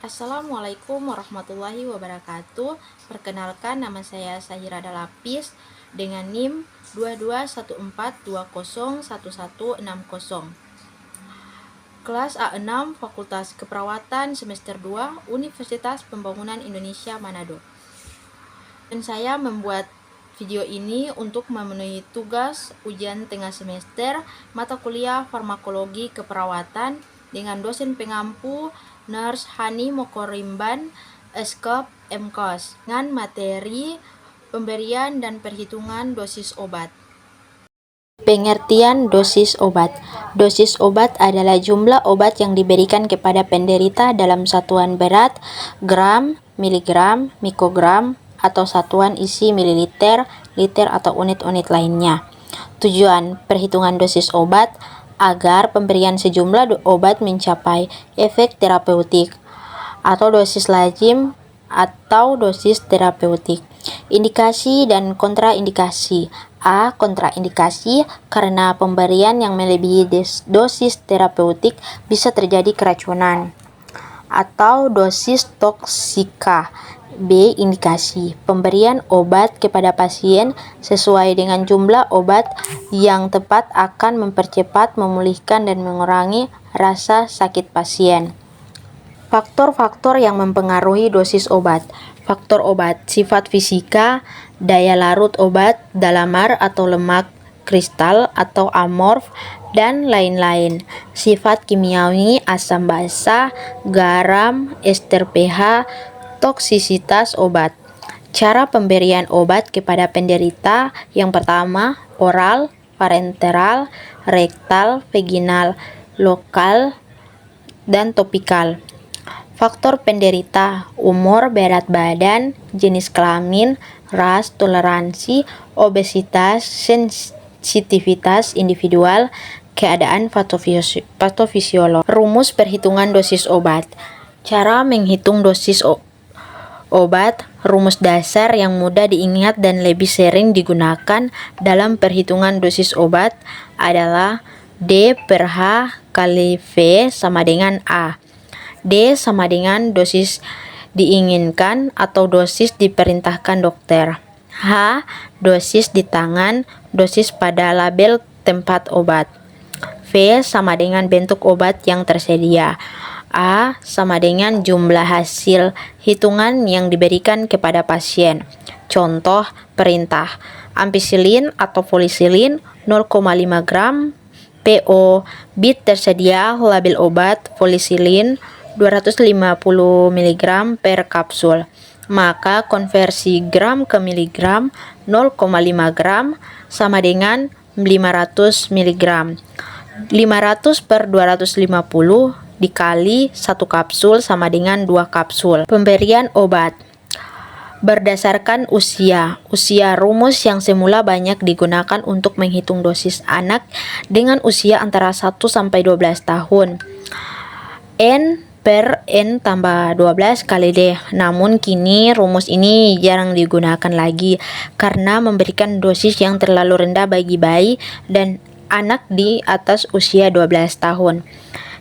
Assalamualaikum warahmatullahi wabarakatuh. Perkenalkan, nama saya Sahira Dalapis dengan NIM 2214201160. Kelas A6 Fakultas Keperawatan semester 2 Universitas Pembangunan Indonesia Manado. Dan saya membuat video ini untuk memenuhi tugas ujian tengah semester mata kuliah farmakologi keperawatan dengan dosen pengampu Nurse Hani Mokorimban, Eskop MKOS, dengan materi pemberian dan perhitungan dosis obat. Pengertian dosis obat. Dosis obat adalah jumlah obat yang diberikan kepada penderita dalam satuan berat, gram, miligram, mikrogram, atau satuan isi mililiter, liter, atau unit-unit lainnya. Tujuan perhitungan dosis obat agar pemberian sejumlah obat mencapai efek terapeutik atau dosis lazim atau dosis terapeutik. Indikasi dan kontraindikasi. A. Kontraindikasi karena pemberian yang melebihi dosis terapeutik bisa terjadi keracunan atau dosis toksika. B. Indikasi pemberian obat kepada pasien sesuai dengan jumlah obat yang tepat akan mempercepat, memulihkan, dan mengurangi rasa sakit pasien. Faktor-faktor yang mempengaruhi dosis obat. Faktor obat, sifat fisika, daya larut obat, dalamar atau lemak, kristal atau amorf, dan lain-lain. Sifat kimiawi, asam basa, garam, ester pH, toksisitas obat. Cara pemberian obat kepada penderita. Yang pertama, oral, parenteral, rektal, vaginal, lokal, dan topikal. Faktor penderita, umur, berat badan, jenis kelamin, ras, toleransi, obesitas, sensitivitas individual, keadaan patofisiolog. Rumus perhitungan dosis obat. Cara menghitung dosis obat, rumus dasar yang mudah diingat dan lebih sering digunakan dalam perhitungan dosis obat adalah D per H kali V sama dengan A. D sama dengan dosis diinginkan atau dosis diperintahkan dokter. H, dosis di tangan, dosis pada label tempat obat. V sama dengan bentuk obat yang tersedia. A sama dengan jumlah hasil hitungan yang diberikan kepada pasien. Contoh perintah, ampicillin atau polisilin 0,5 gram PO, bit tersedia label obat polisilin 250 mg per kapsul. Maka konversi gram ke miligram 0,5 gram sama dengan 500 mg. 500 per 250 dikali 1 kapsul sama dengan 2 kapsul. Pemberian obat berdasarkan usia. Usia rumus yang semula banyak digunakan untuk menghitung dosis anak dengan usia antara 1 sampai 12 tahun. N per N tambah 12 kali D. Namun kini rumus ini jarang digunakan lagi karena memberikan dosis yang terlalu rendah bagi bayi dan anak di atas usia 12 tahun.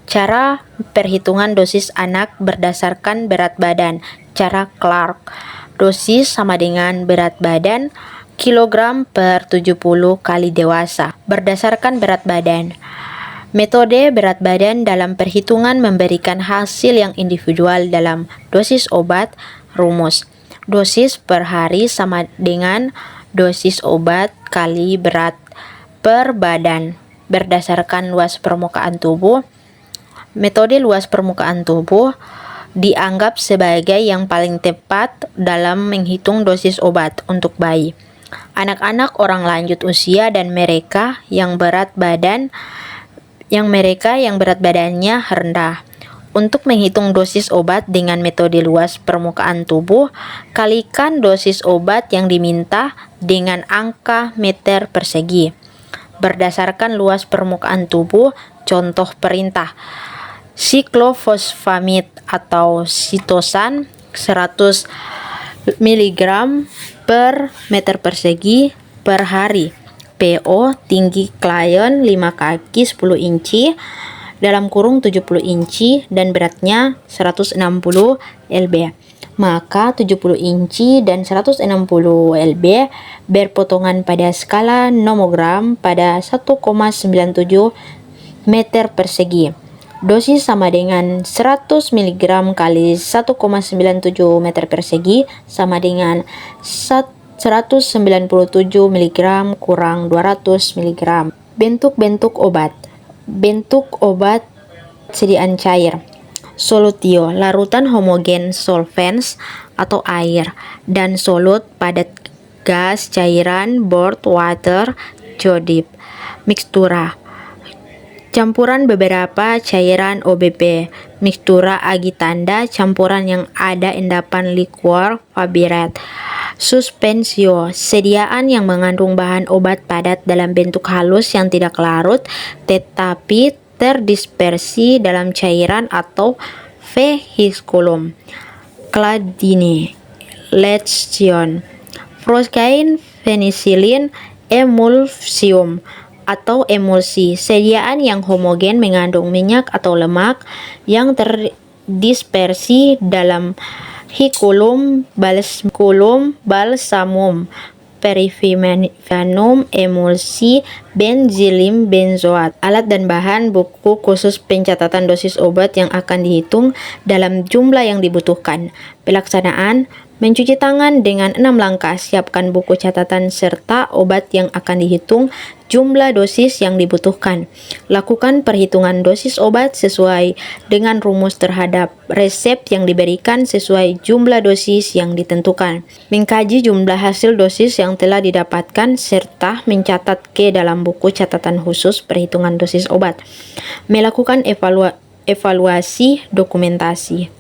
Cara perhitungan dosis anak berdasarkan berat badan. Cara Clark. Dosis sama dengan berat badan kilogram per 70 kali dewasa berdasarkan berat badan. Metode berat badan dalam perhitungan memberikan hasil yang individual dalam dosis obat. Rumus. Dosis per hari sama dengan dosis obat kali berat per badan berdasarkan luas permukaan tubuh. Metode luas permukaan tubuh dianggap sebagai yang paling tepat dalam menghitung dosis obat untuk bayi, anak-anak, orang lanjut usia, dan mereka yang berat badannya rendah. Untuk menghitung dosis obat dengan metode luas permukaan tubuh, kalikan dosis obat yang diminta dengan angka meter persegi. Berdasarkan luas permukaan tubuh, contoh perintah, siklofosfamid atau sitosan 100 mg per meter persegi per hari. PO tinggi klien 5 kaki 10 inci, dalam kurung 70 inci dan beratnya 160 lb. Maka 70 inci dan 160 lb berpotongan pada skala nomogram pada 1,97 meter persegi. Dosis sama dengan 100 mg kali 1,97 meter persegi sama dengan 197 mg kurang 200 mg. Bentuk-bentuk obat. Bentuk obat sediaan cair. Solutio, larutan homogen solvens atau air, dan solut, padat gas, cairan, board, water, jodip. Mikstura, campuran beberapa cairan OBP. Mikstura agitanda, campuran yang ada endapan liquor fabiret. Suspensio, sediaan yang mengandung bahan obat padat dalam bentuk halus yang tidak larut tetapi terdispersi dalam cairan atau vehikulum. Cladine, letion, froskain, penicillin, emulsium atau emulsi, sediaan yang homogen mengandung minyak atau lemak yang terdispersi dalam hikulum, balsamum, perivinum, emulsi, benzilim, benzoat. Alat dan bahan buku khusus pencatatan dosis obat yang akan dihitung dalam jumlah yang dibutuhkan. Pelaksanaan: mencuci tangan dengan 6 langkah, siapkan buku catatan serta obat yang akan dihitung, jumlah dosis yang dibutuhkan. Lakukan perhitungan dosis obat sesuai dengan rumus terhadap resep yang diberikan sesuai jumlah dosis yang ditentukan. Mengkaji jumlah hasil dosis yang telah didapatkan serta mencatat ke dalam buku catatan khusus perhitungan dosis obat. Melakukan evaluasi dokumentasi.